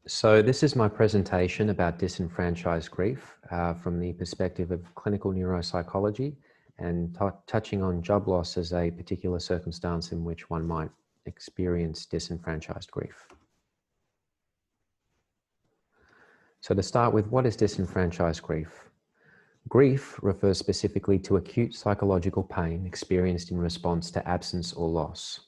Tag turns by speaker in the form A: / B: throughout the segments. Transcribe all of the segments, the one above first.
A: So this is my presentation about disenfranchised grief from the perspective of clinical neuropsychology and touching on job loss as a particular circumstance in which one might experience disenfranchised grief. So to start with, what is disenfranchised grief? Grief refers specifically to acute psychological pain experienced in response to absence or loss.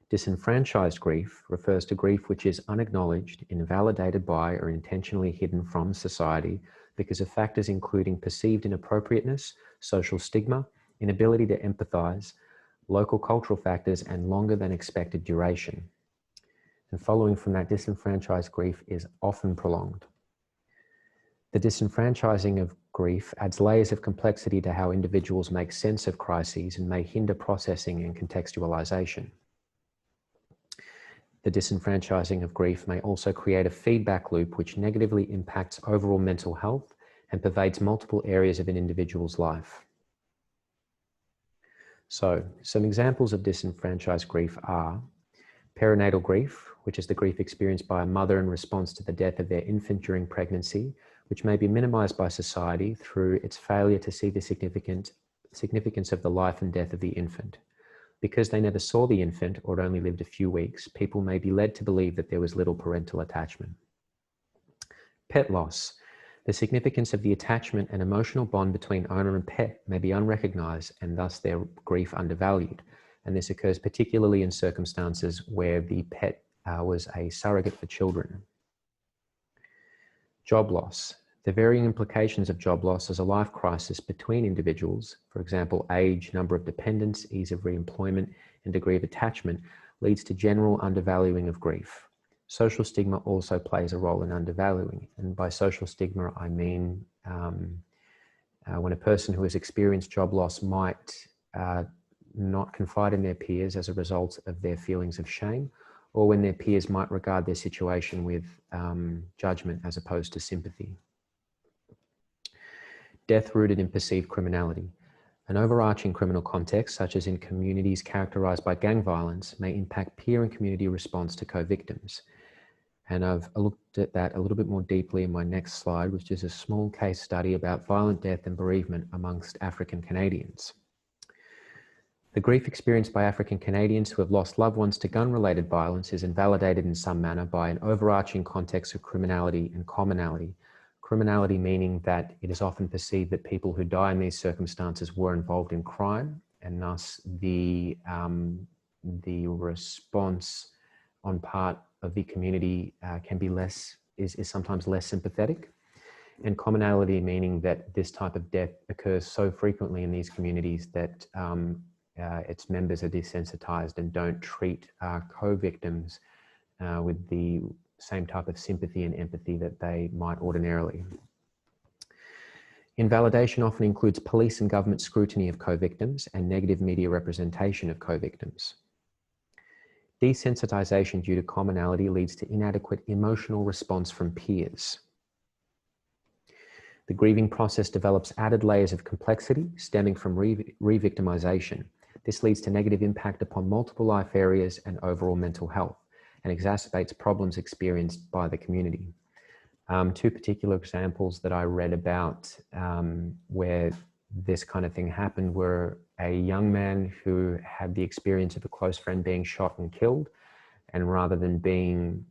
A: Disenfranchised grief refers to grief which is unacknowledged, invalidated by, or intentionally hidden from society because of factors including perceived inappropriateness, social stigma, inability to empathize, local cultural factors, and longer than expected duration. And following from that, disenfranchised grief is often prolonged. The disenfranchising of grief adds layers of complexity to how individuals make sense of crises and may hinder processing and contextualization. The disenfranchising of grief may also create a feedback loop which negatively impacts overall mental health and pervades multiple areas of an individual's life. So, some examples of disenfranchised grief are perinatal grief, which is the grief experienced by a mother in response to the death of their infant during pregnancy, which may be minimized by society through its failure to see the significance of the life and death of the infant. Because they never saw the infant or only lived a few weeks, people may be led to believe that there was little parental attachment. Pet loss. The significance of the attachment and emotional bond between owner and pet may be unrecognized and thus their grief undervalued. And this occurs particularly in circumstances where the pet was a surrogate for children. Job loss. The varying implications of job loss as a life crisis between individuals, for example, age, number of dependents, ease of re-employment, and degree of attachment, leads to general undervaluing of grief. Social stigma also plays a role in undervaluing. And by social stigma, I mean when a person who has experienced job loss might not confide in their peers as a result of their feelings of shame, or when their peers might regard their situation with judgment as opposed to sympathy. Death rooted in perceived criminality. An overarching criminal context, such as in communities characterized by gang violence, may impact peer and community response to co-victims. And I've looked at that a little bit more deeply in my next slide, which is a small case study about violent death and bereavement amongst African Canadians. The grief experienced by African Canadians who have lost loved ones to gun-related violence is invalidated in some manner by an overarching context of criminality and commonality. Criminality meaning that it is often perceived that people who die in these circumstances were involved in crime, and thus the response on part of the community can be is sometimes less sympathetic. And commonality meaning that this type of death occurs so frequently in these communities that its members are desensitized and don't treat co-victims with the same type of sympathy and empathy that they might ordinarily. Invalidation often includes police and government scrutiny of co-victims and negative media representation of co-victims. Desensitization due to commonality leads to inadequate emotional response from peers. The grieving process develops added layers of complexity stemming from re-victimization. This leads to negative impact upon multiple life areas and overall mental health, and exacerbates problems experienced by the community. Two particular examples that I read about where this kind of thing happened were a young man who had the experience of a close friend being shot and killed, and rather than being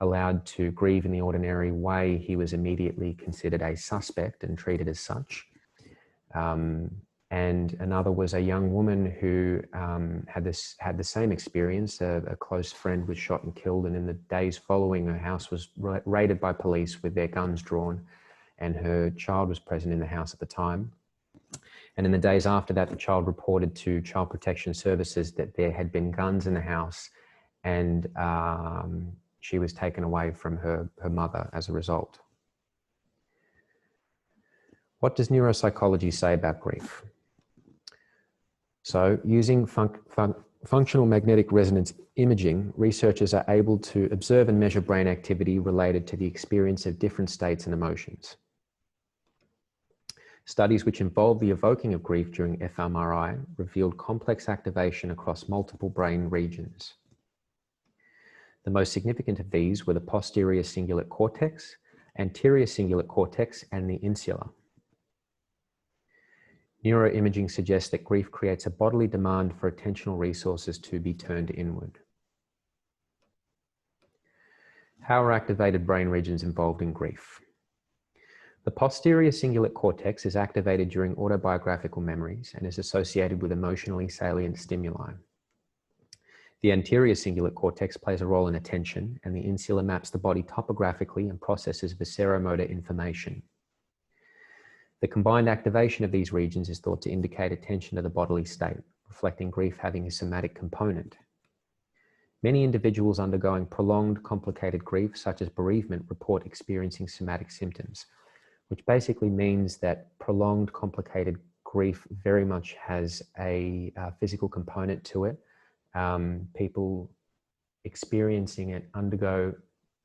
A: allowed to grieve in the ordinary way, he was immediately considered a suspect and treated as such. And another was a young woman who had the same experience. A close friend was shot and killed, and in the days following, her house was raided by police with their guns drawn, and her child was present in the house at the time. And in the days after that, the child reported to Child Protection Services that there had been guns in the house, and she was taken away from her mother as a result. What does neuropsychology say about grief? So using functional magnetic resonance imaging, researchers are able to observe and measure brain activity related to the experience of different states and emotions. Studies which involve the evoking of grief during fMRI revealed complex activation across multiple brain regions. The most significant of these were the posterior cingulate cortex, anterior cingulate cortex, and the insula. Neuroimaging suggests that grief creates a bodily demand for attentional resources to be turned inward. How are activated brain regions involved in grief? The posterior cingulate cortex is activated during autobiographical memories and is associated with emotionally salient stimuli. The anterior cingulate cortex plays a role in attention, and the insula maps the body topographically and processes visceromotor information. The combined activation of these regions is thought to indicate attention to the bodily state, reflecting grief having a somatic component. Many individuals undergoing prolonged, complicated grief, such as bereavement, report experiencing somatic symptoms, which basically means that prolonged, complicated grief very much has a physical component to it. People experiencing it undergo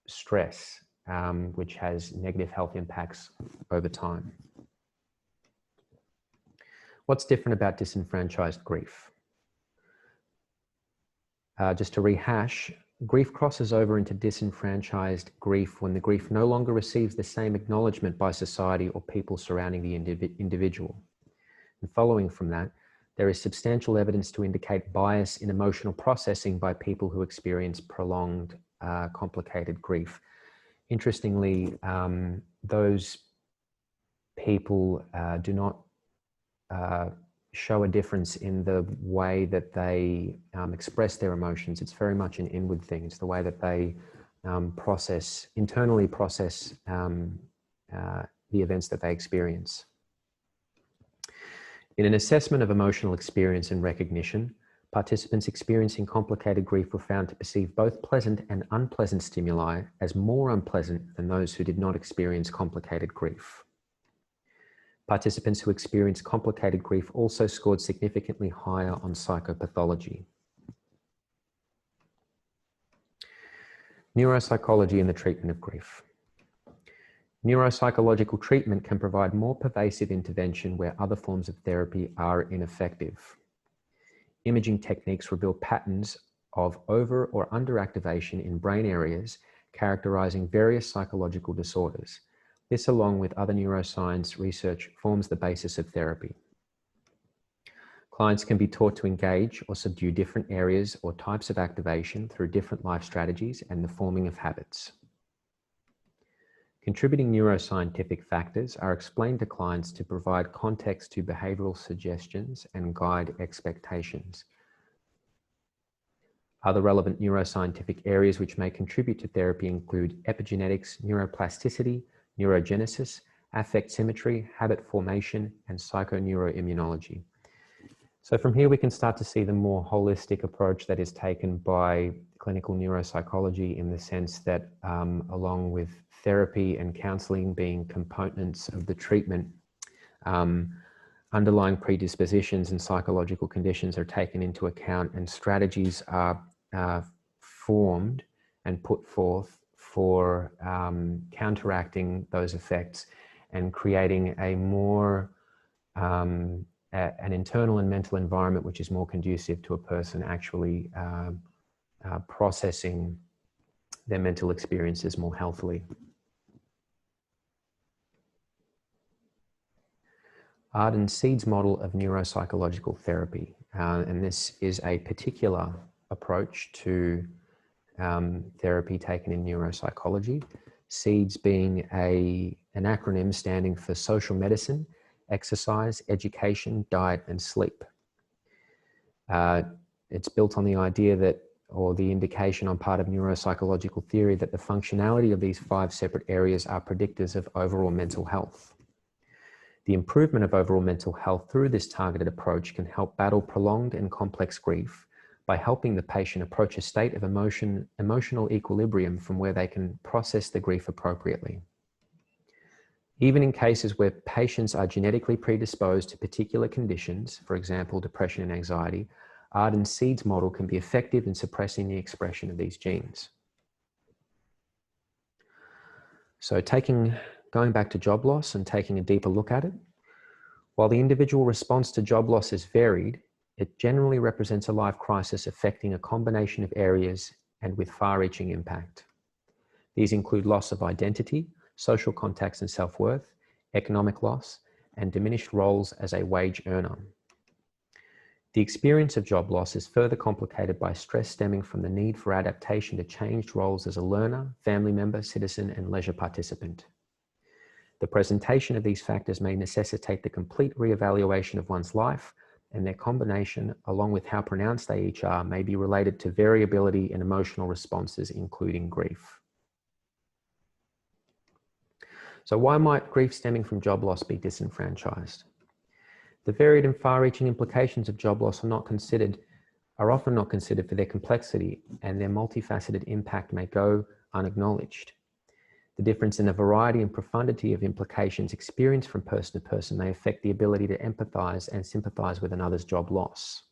A: stress, which has negative health impacts over time. What's different about disenfranchised grief? Just to rehash, grief crosses over into disenfranchised grief when the grief no longer receives the same acknowledgement by society or people surrounding the individual. And following from that, there is substantial evidence to indicate bias in emotional processing by people who experience prolonged, complicated grief. Interestingly, those people do not show a difference in the way that they express their emotions. It's very much an inward thing. It's the way that they internally process the events that they experience. In an assessment of emotional experience and recognition, participants experiencing complicated grief were found to perceive both pleasant and unpleasant stimuli as more unpleasant than those who did not experience complicated grief. Participants who experienced complicated grief also scored significantly higher on psychopathology. Neuropsychology and the treatment of grief. Neuropsychological treatment can provide more pervasive intervention where other forms of therapy are ineffective. Imaging techniques reveal patterns of over or underactivation in brain areas characterizing various psychological disorders. This, along with other neuroscience research, forms the basis of therapy. Clients can be taught to engage or subdue different areas or types of activation through different life strategies and the forming of habits. Contributing neuroscientific factors are explained to clients to provide context to behavioral suggestions and guide expectations. Other relevant neuroscientific areas which may contribute to therapy include epigenetics, neuroplasticity, neurogenesis, affect symmetry, habit formation, and psychoneuroimmunology. So from here we can start to see the more holistic approach that is taken by clinical neuropsychology, in the sense that along with therapy and counseling being components of the treatment, underlying predispositions and psychological conditions are taken into account, and strategies are formed and put forth for counteracting those effects and creating a more an internal and mental environment which is more conducive to a person actually processing their mental experiences more healthily. Arden Seed's model of neuropsychological therapy, and this is a particular approach to therapy taken in neuropsychology. SEEDS being an acronym standing for social medicine, exercise, education, diet, and sleep. It's built on the idea that, or the indication on part of neuropsychological theory, that the functionality of these 5 separate areas are predictors of overall mental health. The improvement of overall mental health through this targeted approach can help battle prolonged and complex grief by helping the patient approach a state of emotional equilibrium from where they can process the grief appropriately. Even in cases where patients are genetically predisposed to particular conditions, for example, depression and anxiety, Arden Seed's model can be effective in suppressing the expression of these genes. So going back to job loss and taking a deeper look at it, while the individual response to job loss is varied, it generally represents a life crisis affecting a combination of areas and with far-reaching impact. These include loss of identity, social contacts and self-worth, economic loss, and diminished roles as a wage earner. The experience of job loss is further complicated by stress stemming from the need for adaptation to changed roles as a learner, family member, citizen, and leisure participant. The presentation of these factors may necessitate the complete reevaluation of one's life, and their combination, along with how pronounced they each are, may be related to variability in emotional responses, including grief. So why might grief stemming from job loss be disenfranchised? The varied and far-reaching implications of job loss are often not considered for their complexity, and their multifaceted impact may go unacknowledged. The difference in the variety and profundity of implications experienced from person to person may affect the ability to empathize and sympathize with another's job loss.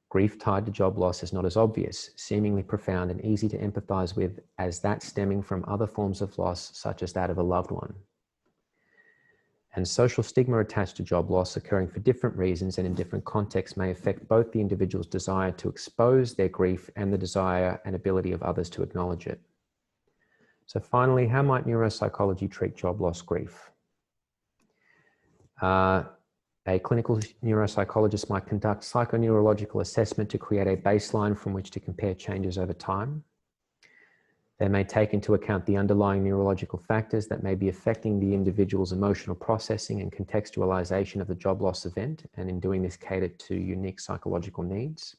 A: Grief tied to job loss is not as obvious, seemingly profound and easy to empathize with as that stemming from other forms of loss, such as that of a loved one. And social stigma attached to job loss, occurring for different reasons and in different contexts, may affect both the individual's desire to expose their grief and the desire and ability of others to acknowledge it. So finally, how might neuropsychology treat job loss grief? A clinical neuropsychologist might conduct psychoneurological assessment to create a baseline from which to compare changes over time. They may take into account the underlying neurological factors that may be affecting the individual's emotional processing and contextualization of the job loss event, and in doing this cater to unique psychological needs.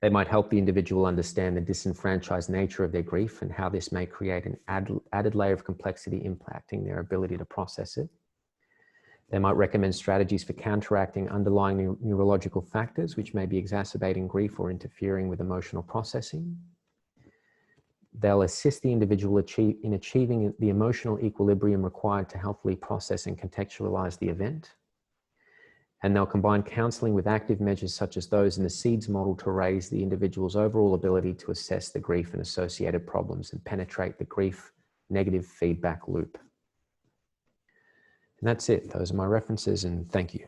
A: They might help the individual understand the disenfranchised nature of their grief and how this may create an added layer of complexity impacting their ability to process it. They might recommend strategies for counteracting underlying neurological factors which may be exacerbating grief or interfering with emotional processing. They'll assist the individual in achieving the emotional equilibrium required to healthily process and contextualize the event. And they'll combine counseling with active measures such as those in the SEEDS model to raise the individual's overall ability to assess the grief and associated problems and penetrate the grief negative feedback loop. And that's it. Those are my references, and thank you.